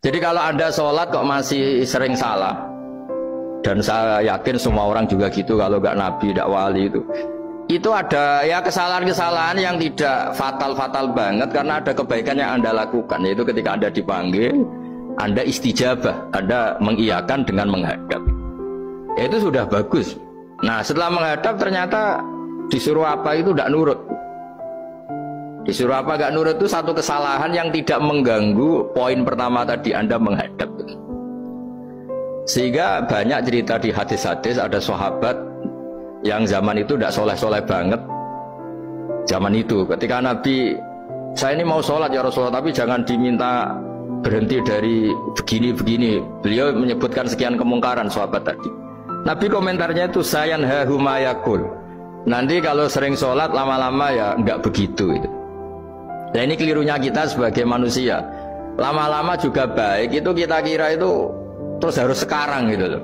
Jadi kalau Anda sholat kok masih sering salah, dan saya yakin semua orang juga gitu, kalau nggak nabi, nggak wali itu ada ya kesalahan-kesalahan yang tidak fatal-fatal banget karena ada kebaikan yang Anda lakukan, yaitu ketika Anda dipanggil, Anda istijabah, Anda mengiyakan dengan menghadap. Ya itu sudah bagus. Nah setelah menghadap ternyata disuruh apa itu tidak nurut. Disuruh apa gak nurut itu satu kesalahan yang tidak mengganggu poin pertama tadi, Anda menghadap. Sehingga banyak cerita di hadis-hadis, ada sahabat yang zaman itu tidak soleh-soleh banget. Zaman itu ketika Nabi, saya ini mau sholat ya Rasulullah, tapi jangan diminta berhenti dari begini-begini. Beliau menyebutkan sekian kemungkaran sahabat tadi. Nabi komentarnya itu sayan hahumayakul. Nanti kalau sering sholat lama-lama ya enggak begitu itu. Nah ini kelirunya kita sebagai manusia. Lama-lama juga baik itu kita kira itu terus harus sekarang gitu loh.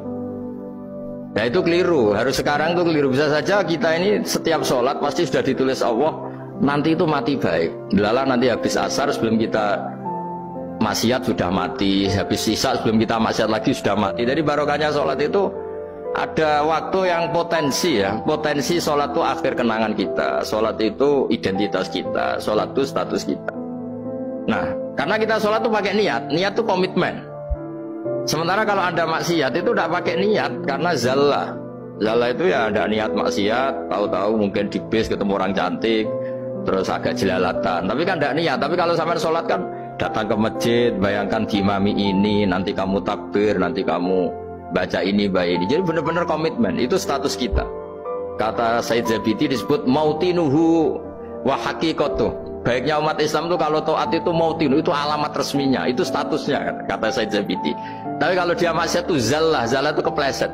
Nah itu keliru, harus sekarang itu keliru. Bisa saja kita ini setiap sholat pasti sudah ditulis Allah nanti itu mati baik. Lala nanti habis asar sebelum kita maksiat sudah mati, habis sisa sebelum kita maksiat lagi sudah mati. Jadi barokahnya sholat itu ada waktu yang potensi ya, potensi sholat itu akhir kenangan kita, sholat itu identitas kita, sholat itu status kita. Nah, karena kita sholat itu pakai niat, niat itu komitmen. Sementara kalau Anda maksiat itu tidak pakai niat, karena zallah. Zallah itu ya ada niat maksiat, tahu-tahu mungkin di bis ketemu orang cantik, terus agak jelalatan. Tapi kan tidak niat. Tapi kalau sampai sholat kan datang ke masjid, bayangkan diimami ini, nanti kamu takbir, nanti kamu baca ini, baca ini. Jadi benar-benar komitmen, itu status kita. Kata Said Zabidi disebut mautinuhu wa haqiqatuh. Baiknya umat Islam itu kalau taat itu mautinu, itu alamat resminya, itu statusnya, kata Said Zabidi. Tapi kalau dia maksiat itu zallah, zallah itu kepleset.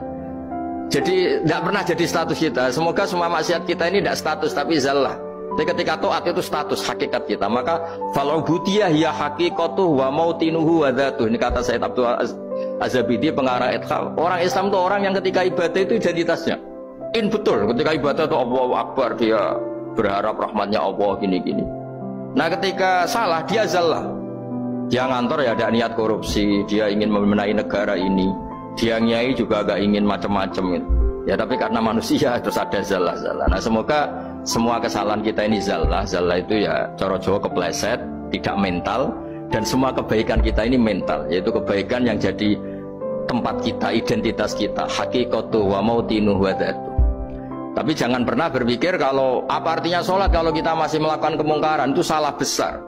Jadi tidak pernah jadi status kita. Semoga semua maksiat kita ini tidak status tapi zallah. Tapi ketika taat itu status hakikat kita. Maka fal'ubudiyah ya haqiqatuh wa mautinuhu wa dzatuh. Ini kata Said Abdul Az-Zabidi pengarang Ithal. Orang Islam itu orang yang ketika ibadah itu identitasnya. Betul, ketika ibadah itu Allahu Akbar, dia berharap rahmatnya Allah gini-gini. Nah ketika salah dia zallah. Dia ngantor ya ada niat korupsi, dia ingin memenai negara ini, dia nyai juga gak ingin macam-macam gitu. Ya tapi karena manusia terus ada zallah-zallah. Nah semoga semua kesalahan kita ini zallah. Zallah itu ya cara Jawa kepleset, tidak mental. Dan semua kebaikan kita ini mental, yaitu kebaikan yang jadi tempat kita, identitas kita, haqiqatuh wa mautinuh wa dzatuh. Tapi jangan pernah berpikir kalau apa artinya sholat kalau kita masih melakukan kemungkaran, itu salah besar.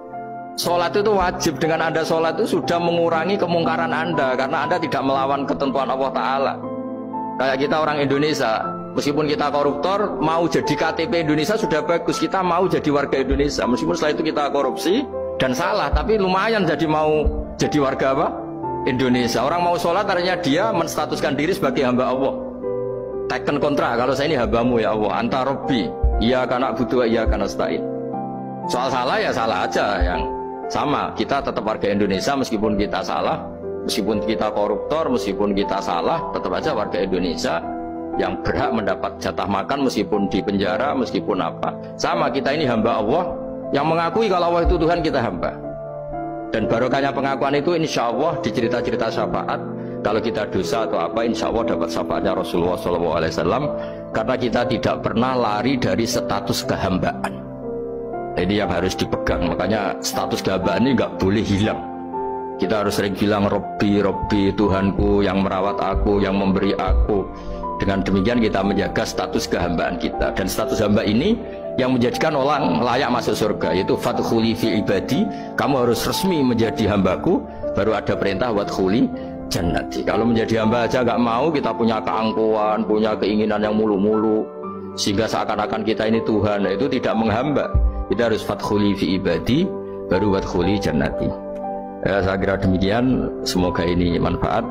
Sholat itu wajib, dengan Anda sholat itu sudah mengurangi kemungkaran Anda, karena Anda tidak melawan ketentuan Allah Ta'ala. Kayak kita orang Indonesia, meskipun kita koruptor, mau jadi KTP Indonesia sudah bagus, kita mau jadi warga Indonesia. Meskipun setelah itu kita korupsi dan salah, tapi lumayan jadi mau jadi warga apa? Indonesia. Orang mau sholat artinya dia menstatuskan diri sebagai hamba Allah. Teken kontra, kalau saya ini hambamu ya Allah, anta robbi, iya karena butuh, iya karena stain. Soal salah ya salah aja, yang sama, kita tetap warga Indonesia meskipun kita salah, meskipun kita koruptor, meskipun kita salah, tetap aja warga Indonesia yang berhak mendapat jatah makan meskipun di penjara, meskipun apa. Sama, kita ini hamba Allah yang mengakui kalau Allah itu Tuhan, kita hamba. Dan barokahnya pengakuan itu insya Allah di cerita-cerita syafaat, kalau kita dosa atau apa insya Allah dapat syafaatnya Rasulullah SAW, karena kita tidak pernah lari dari status kehambaan. Ini yang harus dipegang, makanya status kehambaan ini nggak boleh hilang. Kita harus sering bilang Robbi, Robbi, Tuhanku yang merawat aku, yang memberi aku. Dengan demikian kita menjaga status kehambaan kita. Dan status hamba ini yang menjadikan orang layak masuk surga, yaitu fadkhuli fi ibadi, kamu harus resmi menjadi hambaku, baru ada perintah wadkhuli jannati. Kalau menjadi hamba aja nggak mau, kita punya keangkuhan, punya keinginan yang mulu-mulu, sehingga seakan-akan kita ini Tuhan, nah itu tidak menghamba. Kita harus fadkhuli fi ibadi, baru wadkhuli jannati. Saya kira demikian, semoga ini manfaat.